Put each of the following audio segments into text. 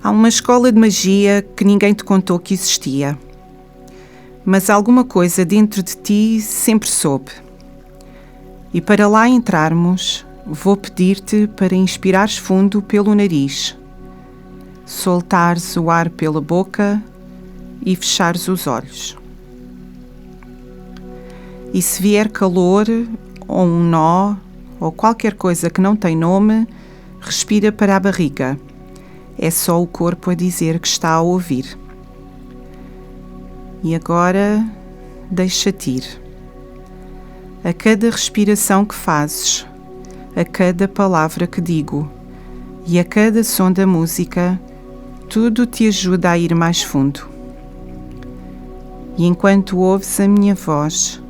Há uma escola de magia que ninguém te contou que existia, mas alguma coisa dentro de ti sempre soube. E para lá entrarmos, vou pedir-te para inspirares fundo pelo nariz, soltares o ar pela boca e fechares os olhos. E se vier calor, ou um nó, ou qualquer coisa que não tem nome, respira para a barriga. É só o corpo a dizer que está a ouvir. E agora, deixa-te ir. A cada respiração que fazes, a cada palavra que digo e a cada som da música, tudo te ajuda a ir mais fundo. E enquanto ouves a minha voz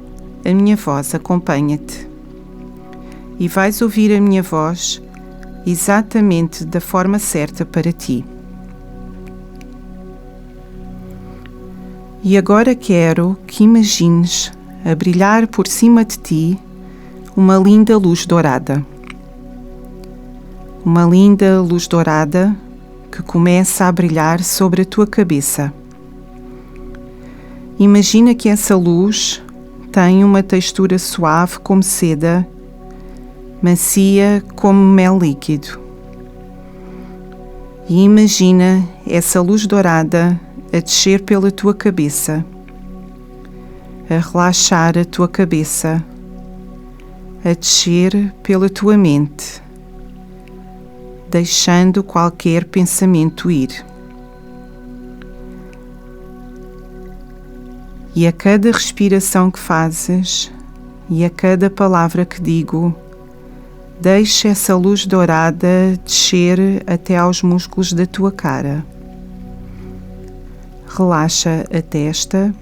acompanha-te. E vais ouvir a minha voz exatamente da forma certa para ti. E agora quero que imagines a brilhar por cima de ti uma linda luz dourada. Uma linda luz dourada que começa a brilhar sobre a tua cabeça. Imagina que essa luz tem uma textura suave como seda, macia como mel líquido. E imagina essa luz dourada a descer pela tua cabeça, a relaxar a tua cabeça, a descer pela tua mente, deixando qualquer pensamento ir. E a cada respiração que fazes e a cada palavra que digo, deixa essa luz dourada descer até aos músculos da tua cara. Relaxa a testa,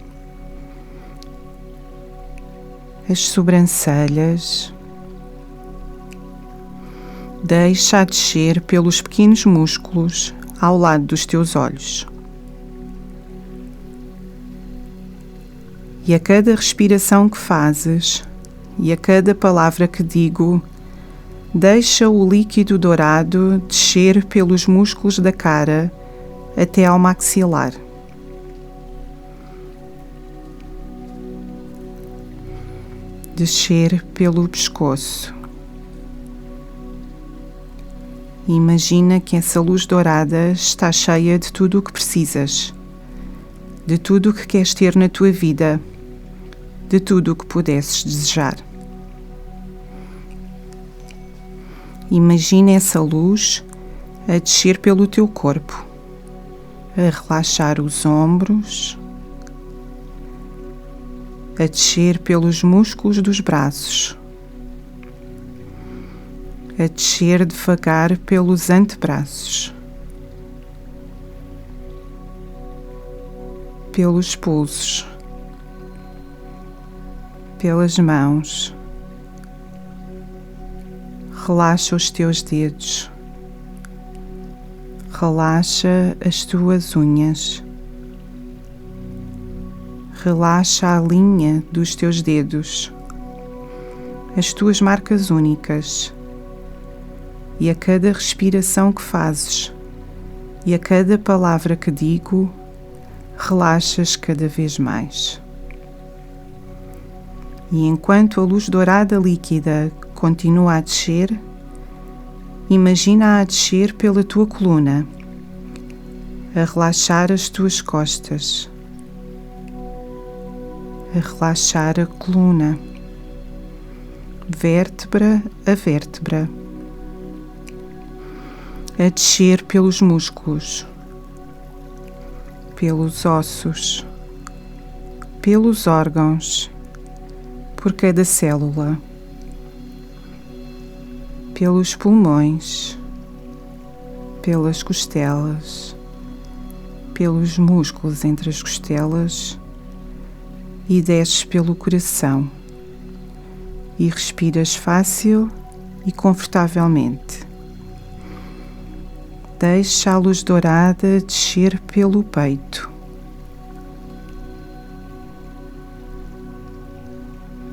as sobrancelhas. Deixa-a descer pelos pequenos músculos ao lado dos teus olhos. E a cada respiração que fazes e a cada palavra que digo, deixa o líquido dourado descer pelos músculos da cara até ao maxilar. Descer pelo pescoço. Imagina que essa luz dourada está cheia de tudo o que precisas, de tudo o que queres ter na tua vida, de tudo o que pudesses desejar. Imagina essa luz a descer pelo teu corpo, a relaxar os ombros, a descer pelos músculos dos braços, a descer devagar pelos antebraços, pelos pulsos, pelas mãos. Relaxa os teus dedos, relaxa as tuas unhas, relaxa a linha dos teus dedos, as tuas marcas únicas. E a cada respiração que fazes e a cada palavra que digo, relaxas cada vez mais. E enquanto a luz dourada líquida continua a descer, imagina-a a descer pela tua coluna, a relaxar as tuas costas, a relaxar a coluna, vértebra a vértebra, a descer pelos músculos, pelos ossos, pelos órgãos, por cada célula, pelos pulmões, pelas costelas, pelos músculos entre as costelas e desces pelo coração e respiras fácil e confortavelmente. Deixa a luz dourada descer pelo peito,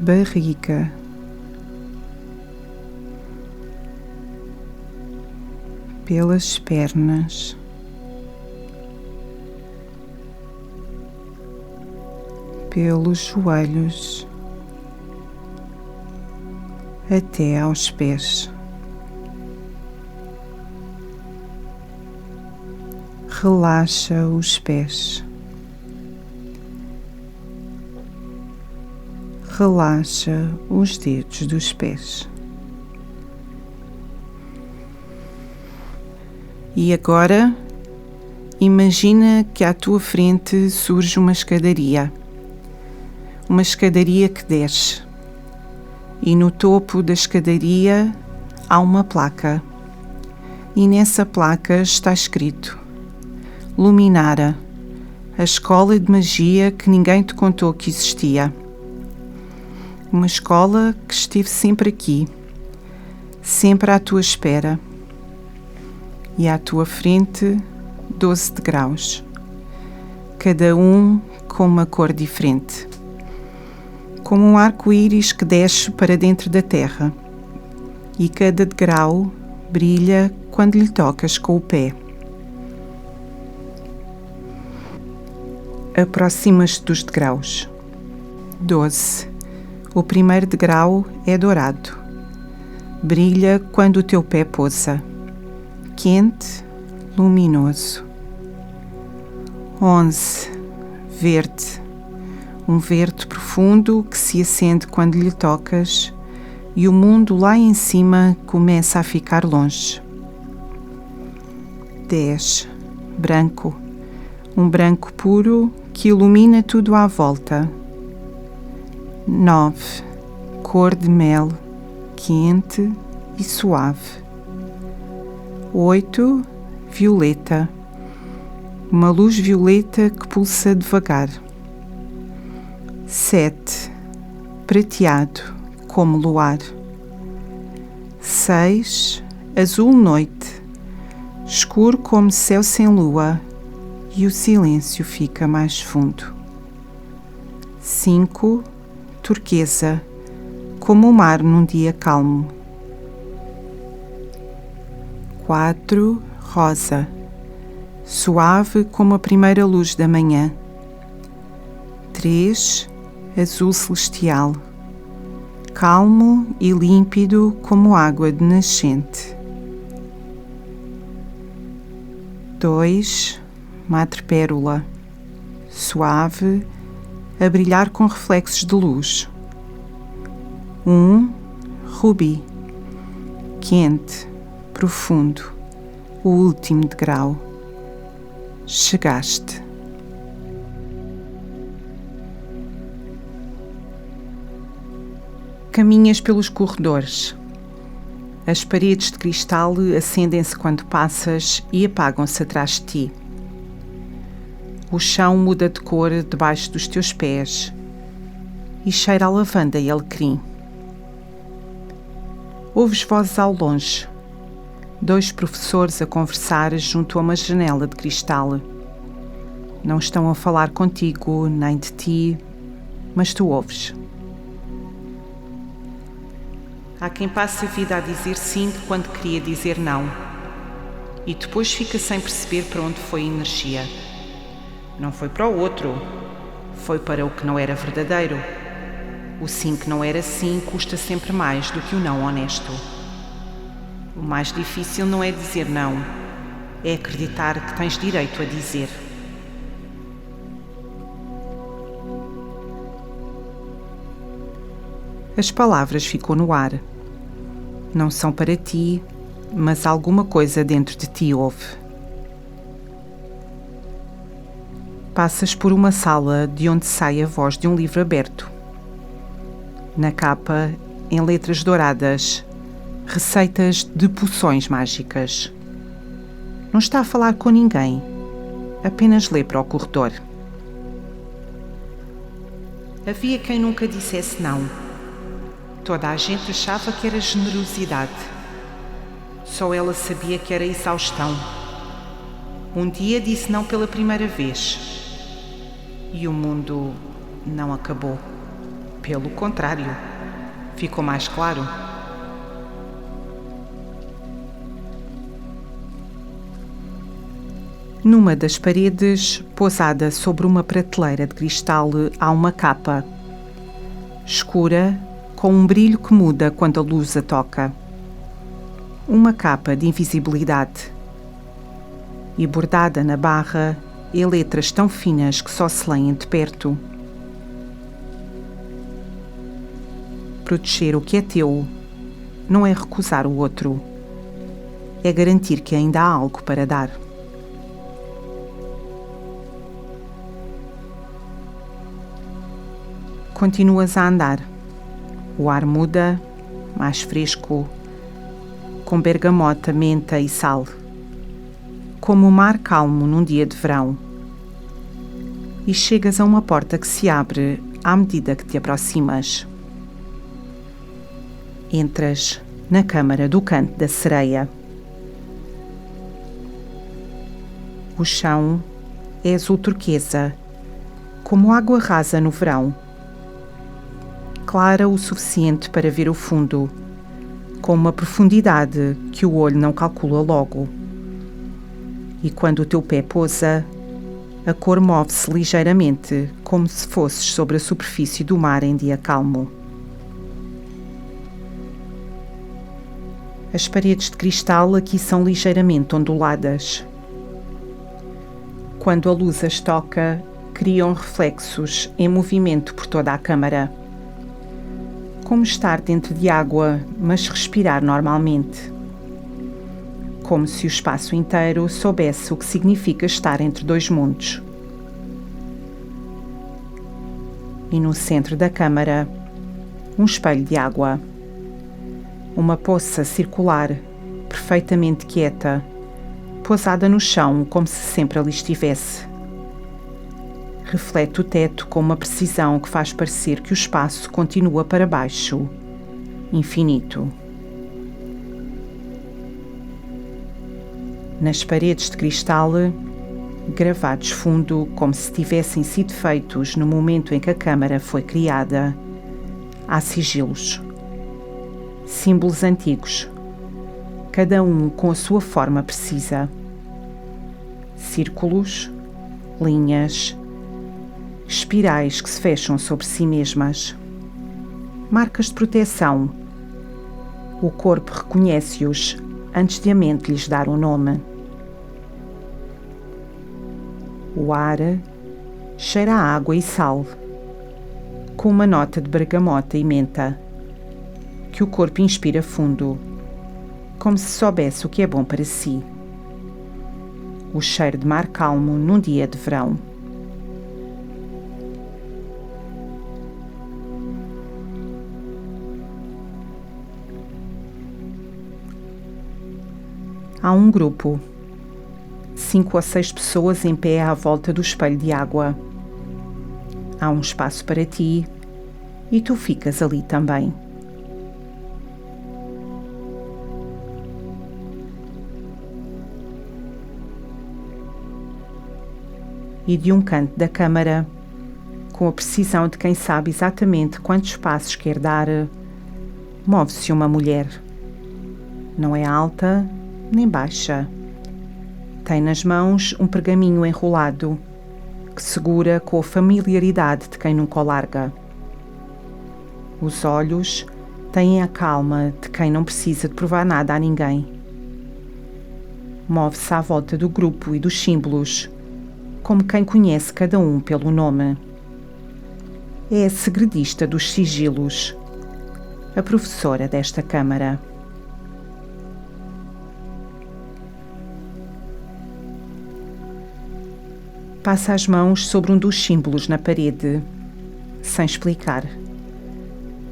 barriga, pelas pernas, pelos joelhos até aos pés. Relaxa os pés. Relaxa os dedos dos pés. E agora, imagina que à tua frente surge uma escadaria. Uma escadaria que desce. E no topo da escadaria há uma placa. E nessa placa está escrito: Luminara, a escola de magia que ninguém te contou que existia. Uma escola que esteve sempre aqui, sempre à tua espera. E à tua frente, 12 degraus, cada um com uma cor diferente. Como um arco-íris que desce para dentro da terra. E cada degrau brilha quando lhe tocas com o pé. Aproximas-te dos degraus. 12. O primeiro degrau é dourado. Brilha quando o teu pé pousa. Quente, luminoso. 11. Verde. Um verde profundo que se acende quando lhe tocas e o mundo lá em cima começa a ficar longe. 10. Branco. Um branco puro que ilumina tudo à volta. 9. Cor de mel, quente e suave. 8. Violeta. Uma luz violeta que pulsa devagar. 7. Prateado, como luar. 6. Azul noite, escuro como céu sem lua, e o silêncio fica mais fundo. 5. Turquesa, como o mar num dia calmo. 4. Rosa, suave como a primeira luz da manhã. 3. Azul celestial, calmo e límpido como água de nascente. 2. Madrepérola, suave, a brilhar com reflexos de luz. 1. Rubi, quente, profundo, o último degrau. Chegaste. Caminhas pelos corredores. As paredes de cristal acendem-se quando passas e apagam-se atrás de ti. O chão muda de cor debaixo dos teus pés e cheira a lavanda e alecrim. Ouves vozes ao longe. 2 professores a conversar junto a uma janela de cristal. Não estão a falar contigo nem de ti, mas tu ouves. Há quem passe a vida a dizer sim quando queria dizer não, e depois fica sem perceber para onde foi a energia. Não foi para o outro, foi para o que não era verdadeiro. O sim que não era sim custa sempre mais do que o não honesto. O mais difícil não é dizer não, é acreditar que tens direito a dizer. As palavras ficam no ar. Não são para ti, mas alguma coisa dentro de ti ouve. Passas por uma sala de onde sai a voz de um livro aberto. Na capa, em letras douradas, receitas de poções mágicas. Não está a falar com ninguém, apenas lê para o corredor. Havia quem nunca dissesse não. Toda a gente achava que era generosidade. Só ela sabia que era exaustão. Um dia disse não pela primeira vez. E o mundo não acabou. Pelo contrário, ficou mais claro. Numa das paredes, pousada sobre uma prateleira de cristal, há uma capa escura, com um brilho que muda quando a luz a toca. Uma capa de invisibilidade. E bordada na barra, em letras tão finas que só se leem de perto. Proteger o que é teu não é recusar o outro. É garantir que ainda há algo para dar. Continuas a andar. O ar muda, mais fresco, com bergamota, menta e sal. Como o mar calmo num dia de verão. E chegas a uma porta que se abre à medida que te aproximas. Entras na câmara do Canto da Sereia. O chão é azul turquesa, como água rasa no verão. Clara o suficiente para ver o fundo, com uma profundidade que o olho não calcula logo. E quando o teu pé pousa, a cor move-se ligeiramente, como se fosses sobre a superfície do mar em dia calmo. As paredes de cristal aqui são ligeiramente onduladas. Quando a luz as toca, criam reflexos em movimento por toda a câmara. Como estar dentro de água, mas respirar normalmente. Como se o espaço inteiro soubesse o que significa estar entre dois mundos. E no centro da câmara, um espelho de água. Uma poça circular, perfeitamente quieta, pousada no chão como se sempre ali estivesse. Reflete o teto com uma precisão que faz parecer que o espaço continua para baixo, infinito. Nas paredes de cristal, gravados fundo como se tivessem sido feitos no momento em que a câmara foi criada, há sigilos. Símbolos antigos, cada um com a sua forma precisa. Círculos, linhas, espirais que se fecham sobre si mesmas. Marcas de proteção. O corpo reconhece-os antes de a mente lhes dar um nome. O ar cheira a água e sal, com uma nota de bergamota e menta, que o corpo inspira fundo, como se soubesse o que é bom para si. O cheiro de mar calmo num dia de verão. Há um grupo, 5 ou 6 pessoas em pé à volta do espelho de água. Há um espaço para ti e tu ficas ali também. E de um canto da câmara, com a precisão de quem sabe exatamente quantos passos quer dar, move-se uma mulher. Não é alta nem baixa. Tem nas mãos um pergaminho enrolado, que segura com a familiaridade de quem nunca o larga. Os olhos têm a calma de quem não precisa de provar nada a ninguém. Move-se à volta do grupo e dos símbolos, como quem conhece cada um pelo nome. É a segredista dos sigilos, a professora desta câmara. Passa as mãos sobre um dos símbolos na parede, sem explicar,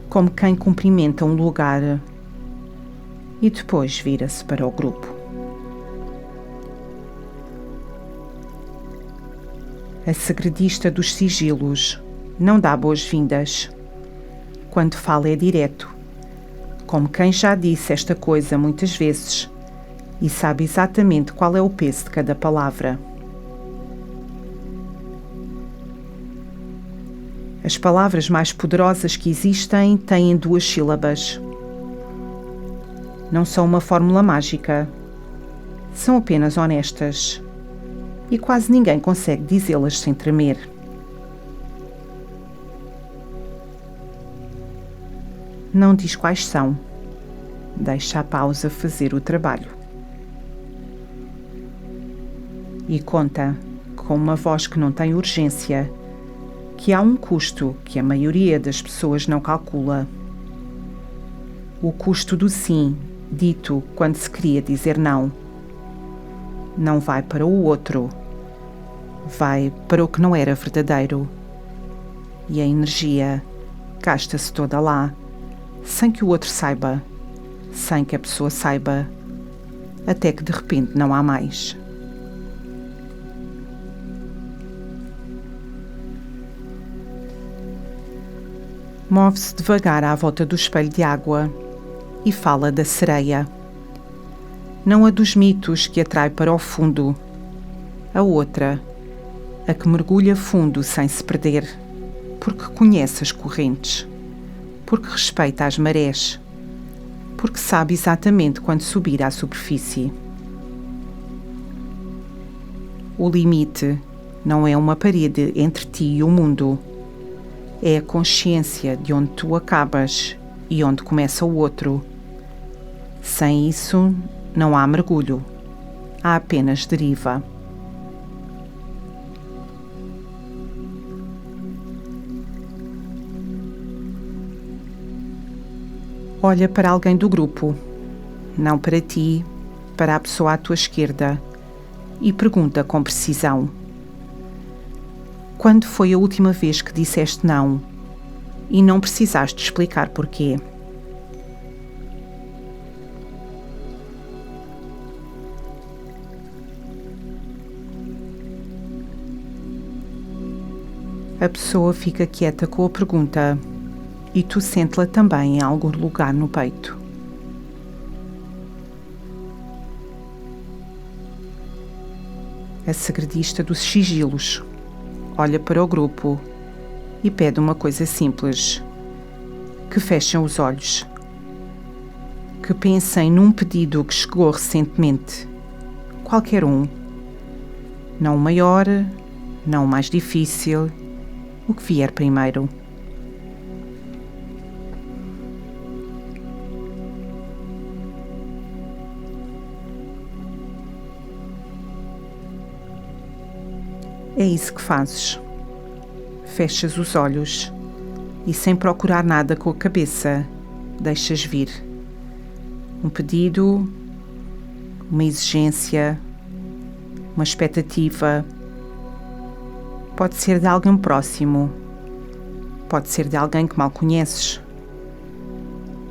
como quem cumprimenta um lugar, e depois vira-se para o grupo. A segredista dos sigilos não dá boas-vindas. Quando fala é direto, como quem já disse esta coisa muitas vezes e sabe exatamente qual é o peso de cada palavra. As palavras mais poderosas que existem têm 2 sílabas. Não são uma fórmula mágica. São apenas honestas. e quase ninguém consegue dizê-las sem tremer. Não diz quais são. Deixa a pausa fazer o trabalho. E conta, com uma voz que não tem urgência, que há um custo que a maioria das pessoas não calcula. O custo do sim, dito quando se queria dizer não. Não vai para o outro, vai para o que não era verdadeiro. E a energia gasta-se toda lá, sem que o outro saiba, sem que a pessoa saiba, até que de repente não há mais. Move-se devagar à volta do espelho de água e fala da sereia. Não a dos mitos que atrai para o fundo, a outra, a que mergulha fundo sem se perder, porque conhece as correntes, porque respeita as marés, porque sabe exatamente quando subir à superfície. O limite não é uma parede entre ti e o mundo. É a consciência de onde tu acabas e onde começa o outro. Sem isso, não há mergulho. Há apenas deriva. Olha para alguém do grupo, não para ti, para a pessoa à tua esquerda, e pergunta com precisão: quando foi a última vez que disseste não e não precisaste explicar porquê? A pessoa fica quieta com a pergunta e tu sente-la também em algum lugar no peito. A segredista dos sigilos olha para o grupo e pede uma coisa simples: que fechem os olhos, que pensem num pedido que chegou recentemente, qualquer um, não o maior, não o mais difícil, o que vier primeiro. É isso que fazes. Fechas os olhos e, sem procurar nada com a cabeça, deixas vir. Um pedido, uma exigência, uma expectativa. Pode ser de alguém próximo, pode ser de alguém que mal conheces,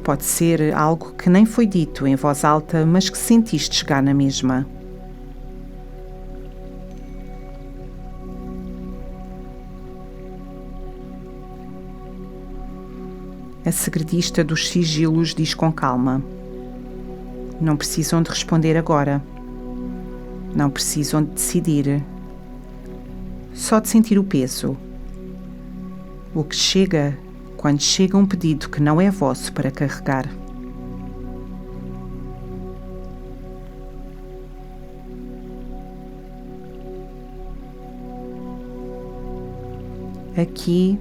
pode ser algo que nem foi dito em voz alta, mas que sentiste chegar na mesma. A segredista dos sigilos diz com calma: não precisam de responder agora. Não precisam de decidir. Só de sentir o peso. O que chega quando chega um pedido que não é vosso para carregar. Aqui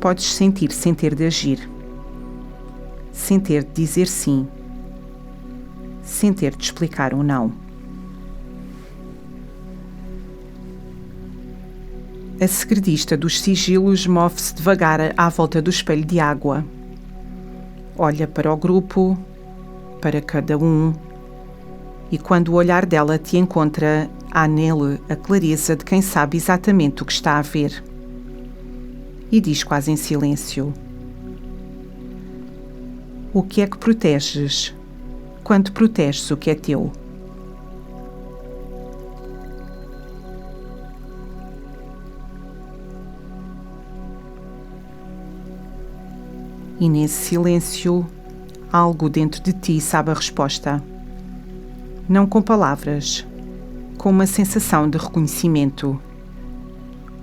podes sentir sem ter de agir. Sem ter de dizer sim, sem ter de explicar um não. A segredista dos sigilos move-se devagar à volta do espelho de água. Olha para o grupo, para cada um, e quando o olhar dela te encontra, há nele a clareza de quem sabe exatamente o que está a ver. E diz quase em silêncio: o que é que proteges quando proteges o que é teu? E nesse silêncio, algo dentro de ti sabe a resposta. Não com palavras, com uma sensação de reconhecimento.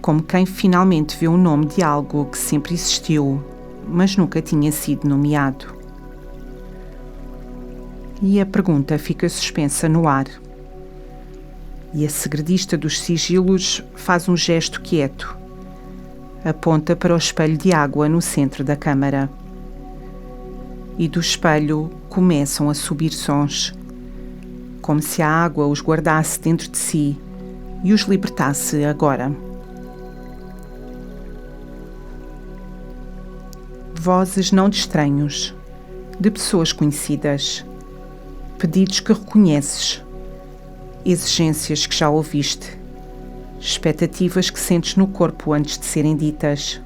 Como quem finalmente vê o nome de algo que sempre existiu, mas nunca tinha sido nomeado. E a pergunta fica suspensa no ar. E a segredista dos sigilos faz um gesto quieto. Aponta para o espelho de água no centro da câmara. E do espelho começam a subir sons, como se a água os guardasse dentro de si e os libertasse agora. Vozes não de estranhos, de pessoas conhecidas, pedidos que reconheces, exigências que já ouviste, expectativas que sentes no corpo antes de serem ditas.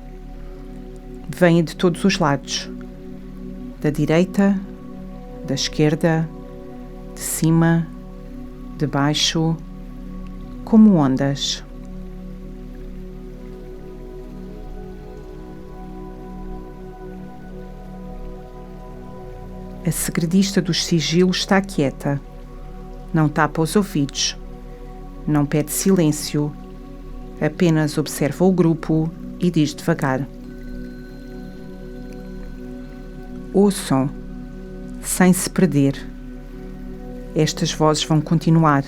Vêm de todos os lados, da direita, da esquerda, de cima, de baixo, como ondas. A segredista dos sigilos está quieta, não tapa os ouvidos, não pede silêncio, apenas observa o grupo e diz devagar: ouçam, sem se perder. Estas vozes vão continuar.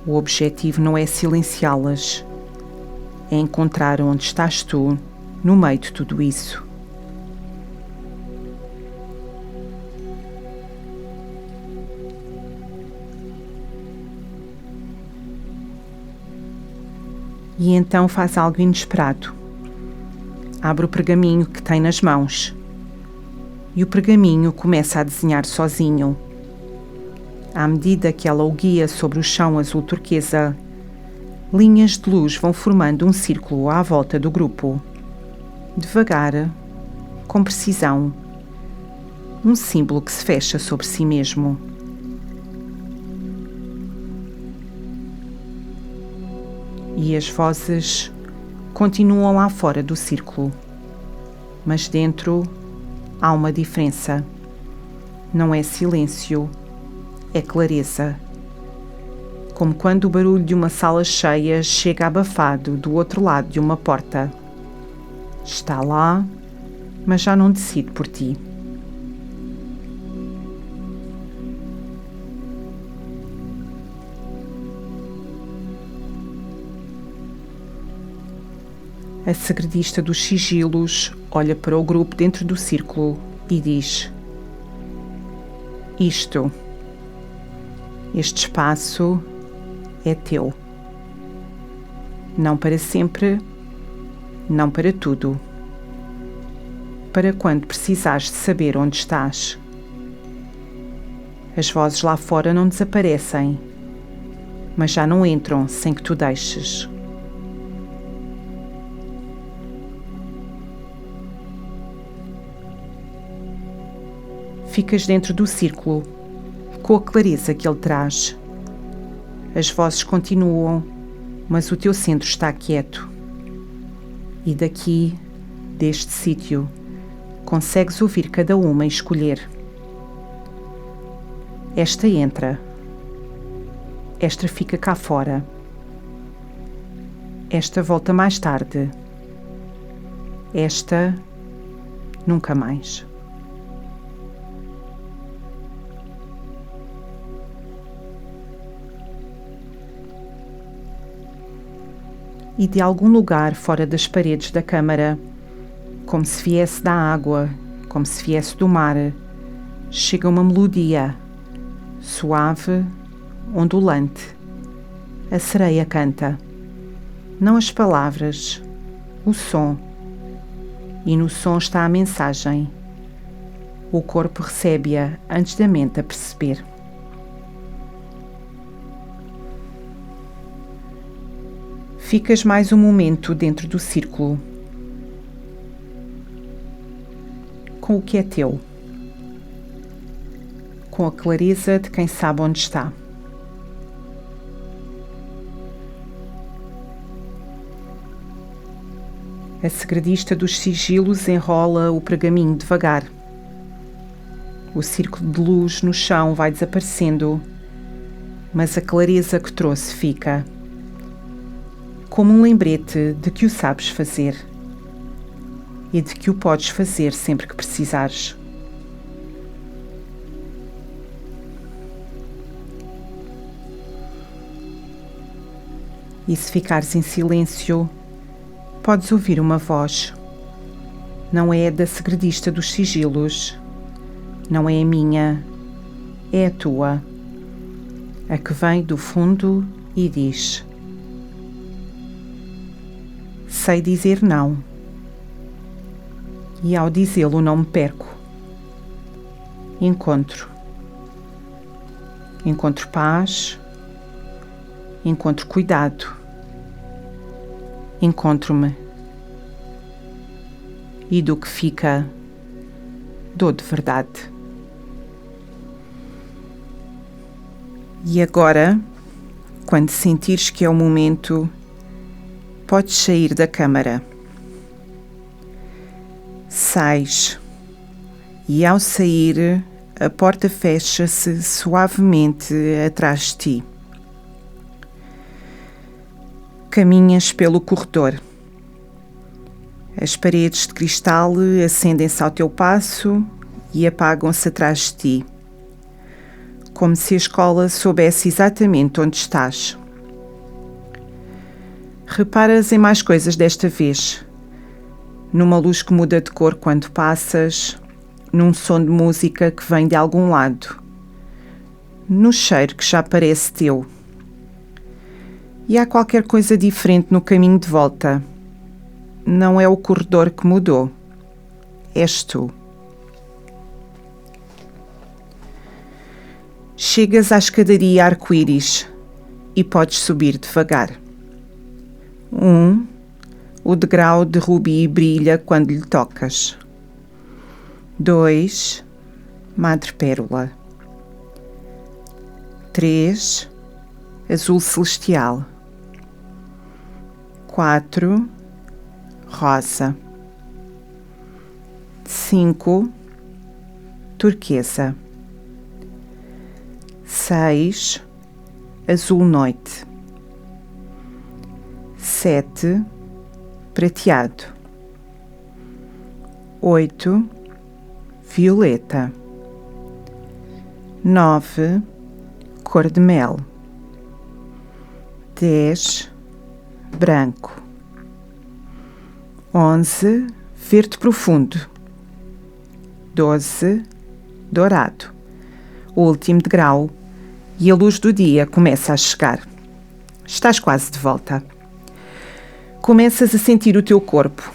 O objetivo não é silenciá-las, é encontrar onde estás tu no meio de tudo isso. E então faz algo inesperado. Abre o pergaminho que tem nas mãos. E o pergaminho começa a desenhar sozinho. À medida que ela o guia sobre o chão azul turquesa, linhas de luz vão formando um círculo à volta do grupo. Devagar, com precisão. Um símbolo que se fecha sobre si mesmo. E as vozes continuam lá fora do círculo. Mas dentro há uma diferença. Não é silêncio, é clareza. Como quando o barulho de uma sala cheia chega abafado do outro lado de uma porta. Está lá, mas já não decide por ti. A segredista dos sigilos olha para o grupo dentro do círculo e diz: este espaço é teu. Não para sempre, não para tudo. Para quando precisares de saber onde estás. As vozes lá fora não desaparecem, mas já não entram sem que tu deixes. Ficas dentro do círculo, com a clareza que ele traz. As vozes continuam, mas o teu centro está quieto. E daqui, deste sítio, consegues ouvir cada uma e escolher. Esta entra. Esta fica cá fora. Esta volta mais tarde. Esta, nunca mais. E de algum lugar fora das paredes da câmara, como se viesse da água, como se viesse do mar, chega uma melodia, suave, ondulante. A sereia canta. Não as palavras, o som. E no som está a mensagem. O corpo recebe-a antes da mente a perceber. Ficas mais um momento dentro do círculo, com o que é teu, com a clareza de quem sabe onde está. A segredista dos sigilos enrola o pergaminho devagar. O círculo de luz no chão vai desaparecendo, mas a clareza que trouxe fica. Como um lembrete de que o sabes fazer e de que o podes fazer sempre que precisares. E se ficares em silêncio, podes ouvir uma voz. Não é a da segredista dos sigilos, não é a minha, é a tua, a que vem do fundo e diz: sei dizer não, e ao dizê-lo não me perco. Encontro paz, encontro cuidado, encontro-me, e do que fica, dou de verdade. E agora, quando sentires que é o momento, podes sair da câmara. Sais, e ao sair, a porta fecha-se suavemente atrás de ti. Caminhas pelo corredor. As paredes de cristal acendem-se ao teu passo e apagam-se atrás de ti, como se a escola soubesse exatamente onde estás. Reparas em mais coisas desta vez, numa luz que muda de cor quando passas, num som de música que vem de algum lado, no cheiro que já parece teu. E há qualquer coisa diferente no caminho de volta. Não é o corredor que mudou, és tu. Chegas à escadaria arco-íris e podes subir devagar. O degrau de rubi brilha quando lhe tocas. 2, madrepérola. 3, azul celestial. 4, rosa. 5, turquesa. 6, azul noite. 7, prateado. 8, violeta. 9, cor de mel. 10, branco. 11, verde profundo. 12, dourado. O último degrau, e a luz do dia começa a chegar. Estás quase de volta. Começas a sentir o teu corpo,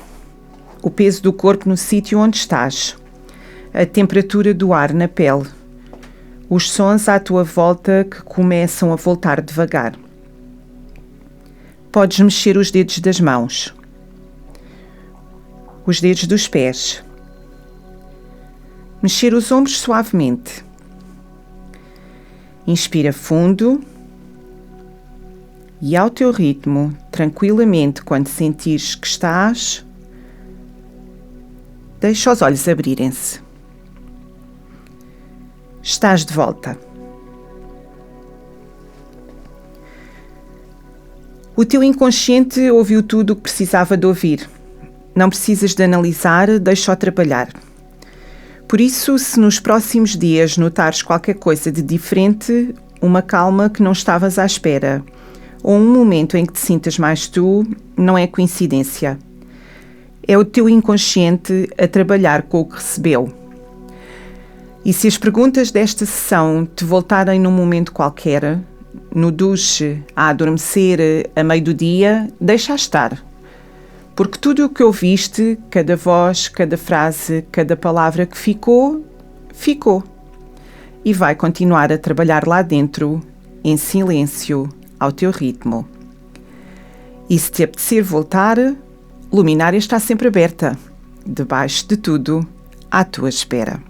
o peso do corpo no sítio onde estás, a temperatura do ar na pele, os sons à tua volta que começam a voltar devagar. Podes mexer os dedos das mãos, os dedos dos pés, mexer os ombros suavemente. Inspira fundo e ao teu ritmo, tranquilamente, quando sentires que estás, deixa os olhos abrirem-se. Estás de volta. O teu inconsciente ouviu tudo o que precisava de ouvir. Não precisas de analisar, deixa-o trabalhar. Por isso, se nos próximos dias notares qualquer coisa de diferente, uma calma que não estavas à espera, ou um momento em que te sintas mais tu, não é coincidência. É o teu inconsciente a trabalhar com o que recebeu. E se as perguntas desta sessão te voltarem num momento qualquer, no duche, a adormecer, a meio do dia, deixa estar. Porque tudo o que ouviste, cada voz, cada frase, cada palavra que ficou, ficou. E vai continuar a trabalhar lá dentro, em silêncio, ao teu ritmo. E se te apetecer voltar, Luminária está sempre aberta, debaixo de tudo, à tua espera.